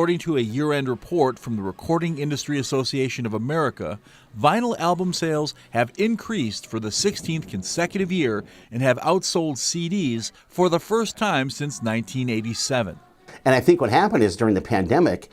According to a year-end report from the Recording Industry Association of America, vinyl album sales have increased for the 16th consecutive year and have outsold CDs for the first time since 1987. And I think what happened is during the pandemic,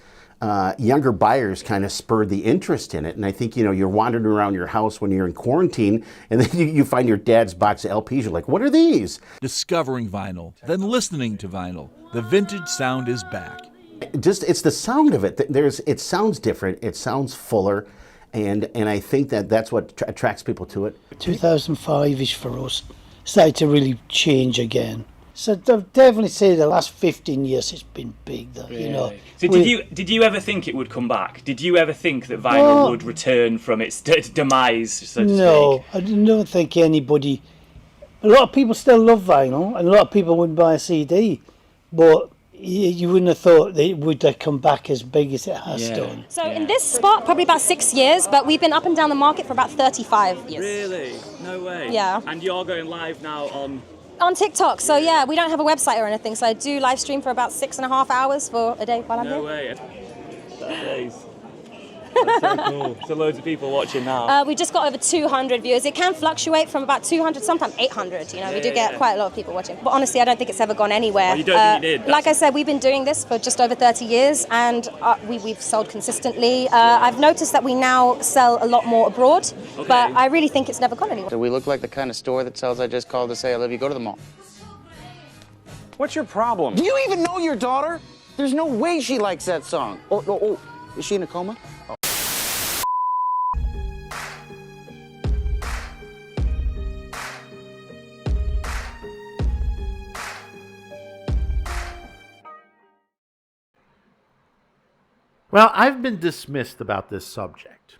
younger buyers kind of spurred the interest in it. And I think, you're wandering around your house when you're in quarantine, and then you find your dad's box of LPs. You're like, what are these? Discovering vinyl, then listening to vinyl. The vintage sound is back. It's the sound of it. It sounds different. It sounds fuller. And I think that's what attracts people to it. 2005-ish for us. Started to really change again. So I'd definitely say the last 15 years it's been big, though. Really? So did you ever think it would come back? Did you ever think that vinyl would return from its demise, so to speak? No, I don't think anybody. A lot of people still love vinyl, and a lot of people wouldn't buy a CD, but you wouldn't have thought that it would have come back as big as it has done. So in this spot, probably about 6 years, but we've been up and down the market for about 35 years. Really? No way. Yeah. And you're going live now on TikTok. So yeah, we don't have a website or anything, so I do live stream for about 6.5 hours for a day while I'm here. No way. That's so cool. So loads of people watching now. We just got over 200 viewers. It can fluctuate from about 200, sometimes 800. We do get quite a lot of people watching. But honestly, I don't think it's ever gone anywhere. Oh, you don't think it did? Like I said, we've been doing this for just over 30 years, and we've sold consistently. I've noticed that we now sell a lot more abroad, but I really think it's never gone anywhere. Do we look like the kind of store that sells I just called to say I love you? Go to the mall. What's your problem? Do you even know your daughter? There's no way she likes that song. Oh, is she in a coma? Oh. Well, I've been dismissed about this subject.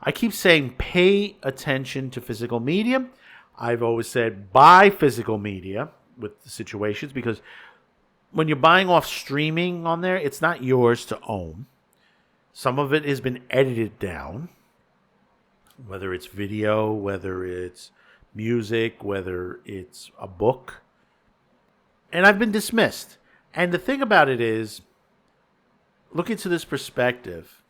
I keep saying pay attention to physical media. I've always said buy physical media with the situations, because when you're buying off streaming on there, it's not yours to own. Some of it has been edited down, whether it's video, whether it's music, whether it's a book. And I've been dismissed. And the thing about it is, look into this perspective,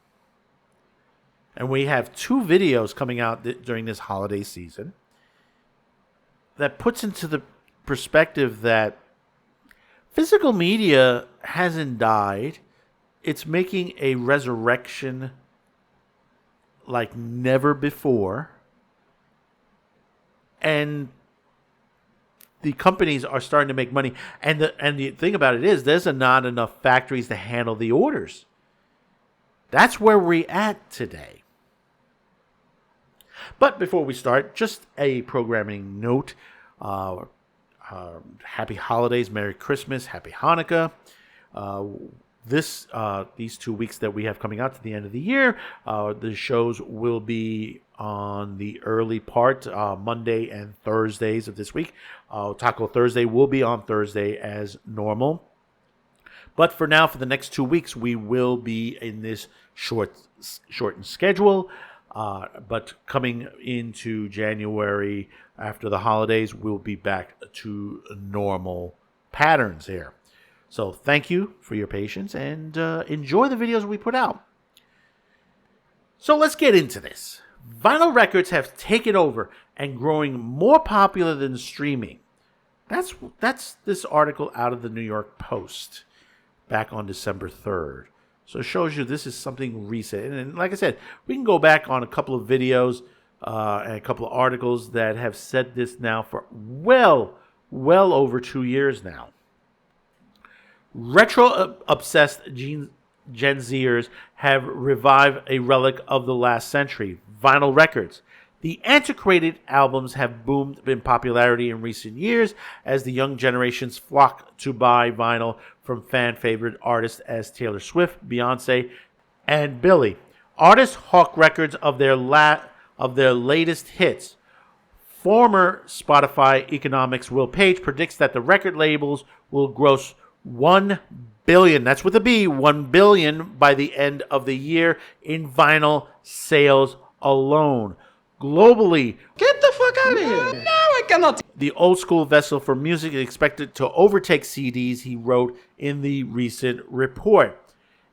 and we have 2 videos coming out during this holiday season that puts into the perspective that physical media hasn't died. It's making a resurrection like never before, and the companies are starting to make money. And the thing about it is, there's not enough factories to handle the orders. That's where we're at today. But before we start, just a programming note. Happy holidays, Merry Christmas, Happy Hanukkah. These 2 weeks that we have coming out to the end of the year, the shows will be on the early part, Monday and Thursdays of this week. Taco Thursday will be on Thursday as normal. But for now, for the next 2 weeks, we will be in this shortened schedule. But coming into January after the holidays, we'll be back to normal patterns here. So thank you for your patience, and enjoy the videos we put out. So let's get into this. Vinyl records have taken over and growing more popular than streaming. That's this article out of the New York Post back on December 3rd. So it shows you this is something recent. And like I said, we can go back on a couple of videos and a couple of articles that have said this now for well over 2 years now. Retro-obsessed Gen Zers have revived a relic of the last century, vinyl records. The antiquated albums have boomed in popularity in recent years as the young generations flock to buy vinyl from fan-favorite artists as Taylor Swift, Beyonce, and Billie. Artists hawk records of their latest hits. Former Spotify economics Will Page predicts that the record labels will gross $1 billion, that's with a B, $1 billion by the end of the year in vinyl sales alone. Globally, get the fuck out of here! No, I cannot. The old school vessel for music is expected to overtake CDs, he wrote in the recent report.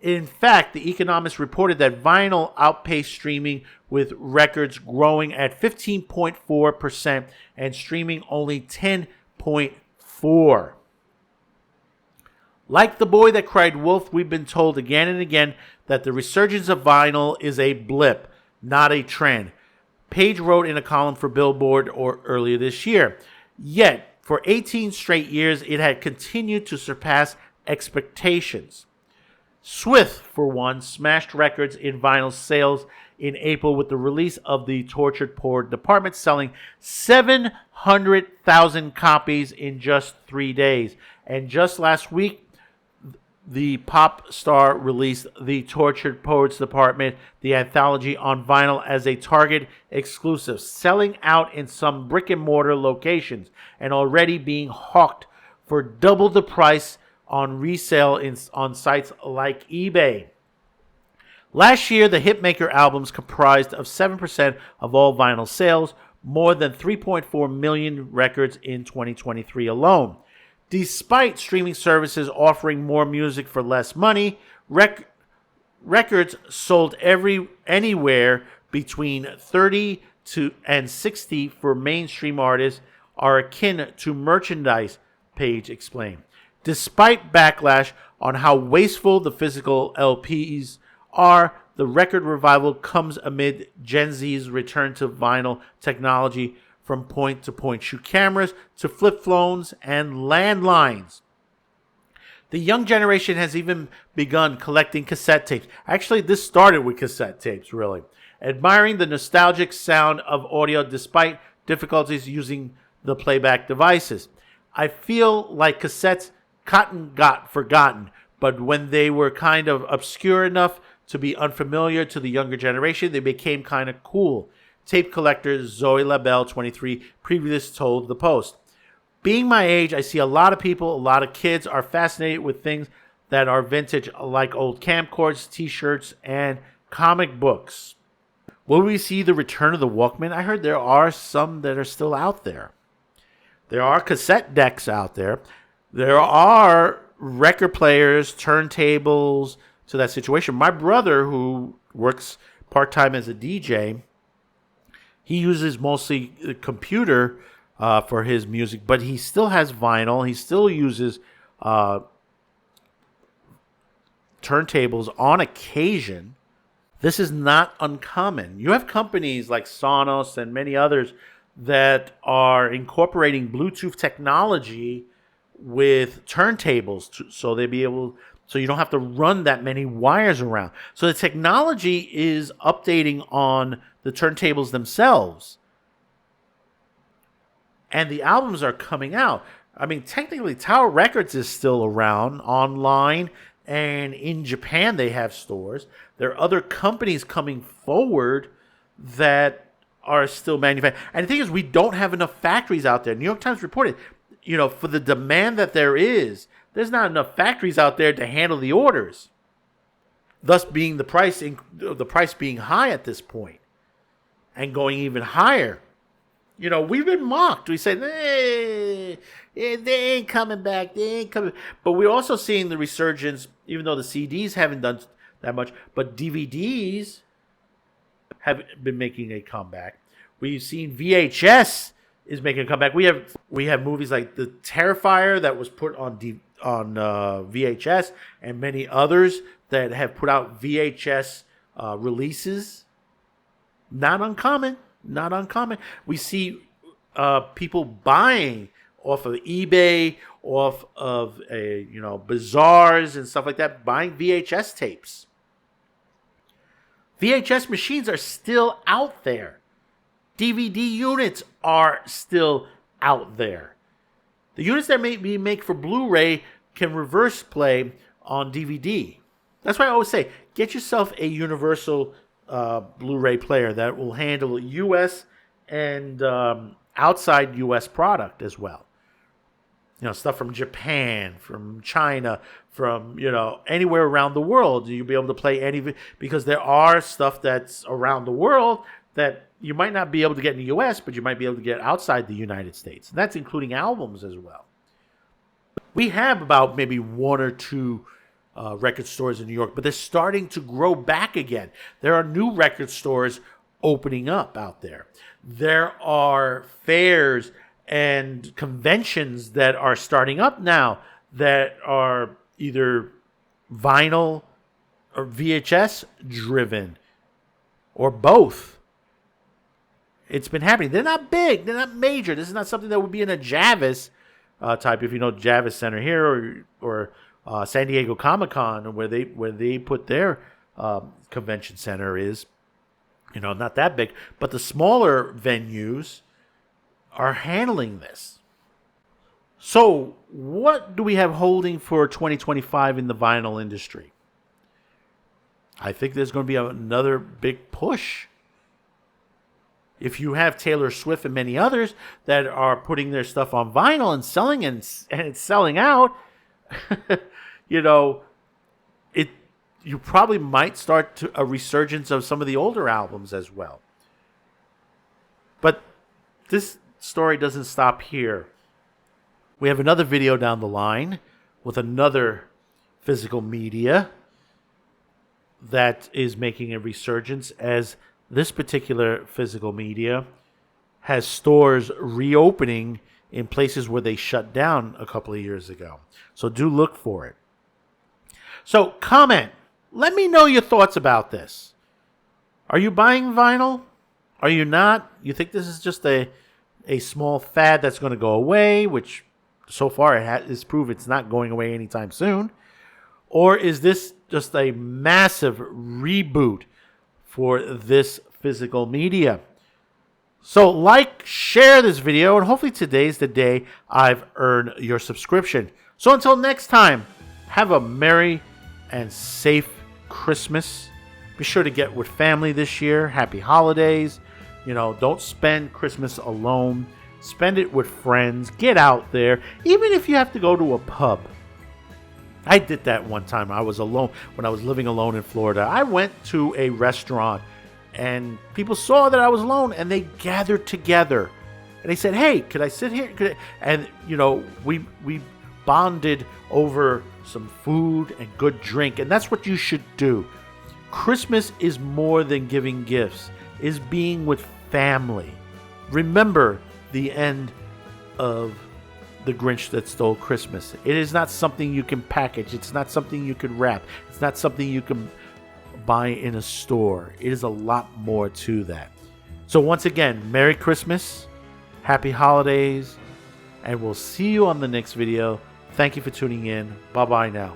In fact, The Economist reported that vinyl outpaced streaming, with records growing at 15.4% and streaming only 10.4%. Like the boy that cried wolf, we've been told again and again that the resurgence of vinyl is a blip, not a trend. Page wrote in a column for Billboard earlier this year. Yet, for 18 straight years, it had continued to surpass expectations. Swift, for one, smashed records in vinyl sales in April with the release of the Tortured Poor Department, selling 700,000 copies in just 3 days. And just last week, the pop star released the Tortured Poets Department, the anthology, on vinyl as a Target exclusive, selling out in some brick-and-mortar locations and already being hawked for double the price on resale on sites like eBay. Last year, the Hitmaker albums comprised of 7% of all vinyl sales, more than 3.4 million records in 2023 alone. Despite streaming services offering more music for less money, records sold anywhere between 30 and 60 for mainstream artists are akin to merchandise, Page explained. Despite backlash on how wasteful the physical LPs are, the record revival comes amid Gen Z's return to vinyl technology, from point-to-point shoot cameras to flip phones and landlines. The young generation has even begun collecting cassette tapes. Actually, this started with cassette tapes, really. Admiring the nostalgic sound of audio despite difficulties using the playback devices. I feel like cassettes got forgotten, but when they were kind of obscure enough to be unfamiliar to the younger generation, they became kind of cool. Tape collector Zoe LaBelle, 23, previously told The Post. Being my age, I see a lot of people, a lot of kids are fascinated with things that are vintage, like old camcorders, t-shirts, and comic books. Will we see the return of the Walkman? I heard there are some that are still out there. There are cassette decks out there. There are record players, turntables, to that situation. My brother, who works part-time as a DJ, he uses mostly the computer for his music, but he still has vinyl. He still uses turntables on occasion. This is not uncommon. You have companies like Sonos and many others that are incorporating Bluetooth technology with turntables, so you don't have to run that many wires around. So the technology is updating on the turntables themselves. And the albums are coming out. I mean, technically, Tower Records is still around online, and in Japan they have stores. There are other companies coming forward that are still manufacturing. And the thing is, we don't have enough factories out there. New York Times reported, for the demand that there is, there's not enough factories out there to handle the orders. Thus being the price being high at this point and going even higher. We've been mocked. We said, they ain't coming back. They ain't coming. But we're also seeing the resurgence, even though the CDs haven't done that much, but DVDs have been making a comeback. We've seen VHS is making a comeback. We have movies like The Terrifier that was put on VHS, and many others that have put out VHS releases. Not uncommon. We see people buying off of eBay, off of bazaars and stuff like that, buying VHS tapes. VHS machines are still out there. DVD units are still out there. The units that may be made for Blu-ray can reverse play on DVD. That's why I always say, get yourself a universal Blu-ray player that will handle U.S. and outside U.S. product as well. Stuff from Japan, from China, from anywhere around the world. You'll be able to play any, because there are stuff that's around the world that you might not be able to get in the U.S., but you might be able to get outside the United States. And that's including albums as well. We have about maybe one or two record stores in New York, but they're starting to grow back again. There are new record stores opening up out there. There are fairs and conventions that are starting up now that are either vinyl or VHS driven or both. It's been happening. They're not big. They're not major. This is not something that would be in a Javis type, if you know Javis Center here or San Diego Comic-Con, where they put their convention center is. Not that big. But the smaller venues are handling this. So what do we have holding for 2025 in the vinyl industry? I think there's going to be another big push. If you have Taylor Swift and many others that are putting their stuff on vinyl and selling and it's selling out, you probably might start a resurgence of some of the older albums as well. But this story doesn't stop here. We have another video down the line with another physical media that is making a resurgence, as this particular physical media has stores reopening in places where they shut down a couple of years ago. So do look for it. So comment. Let me know your thoughts about this. Are you buying vinyl? Are you not? You think this is just a small fad that's going to go away, which so far it is proof it's not going away anytime soon? Or is this just a massive reboot for this physical media? So share this video, and hopefully today's the day I've earned your subscription. So until next time, have a merry and safe Christmas. Be sure to get with family this year. Happy holidays. Don't spend Christmas alone. Spend it with friends. Get out there. Even if you have to go to a pub. I did that one time. I was alone when I was living alone in Florida. I went to a restaurant and people saw that I was alone and they gathered together. And they said, "Hey, could I sit here?" And, we bonded over some food and good drink. And that's what you should do. Christmas is more than giving gifts. Is being with family. Remember the end of The Grinch That Stole Christmas. It is not something you can package. It's not something you can wrap. It's not something you can buy in a store. It is a lot more to that. So once again, Merry Christmas, Happy Holidays, and we'll see you on the next video. Thank you for tuning in. Bye-bye now.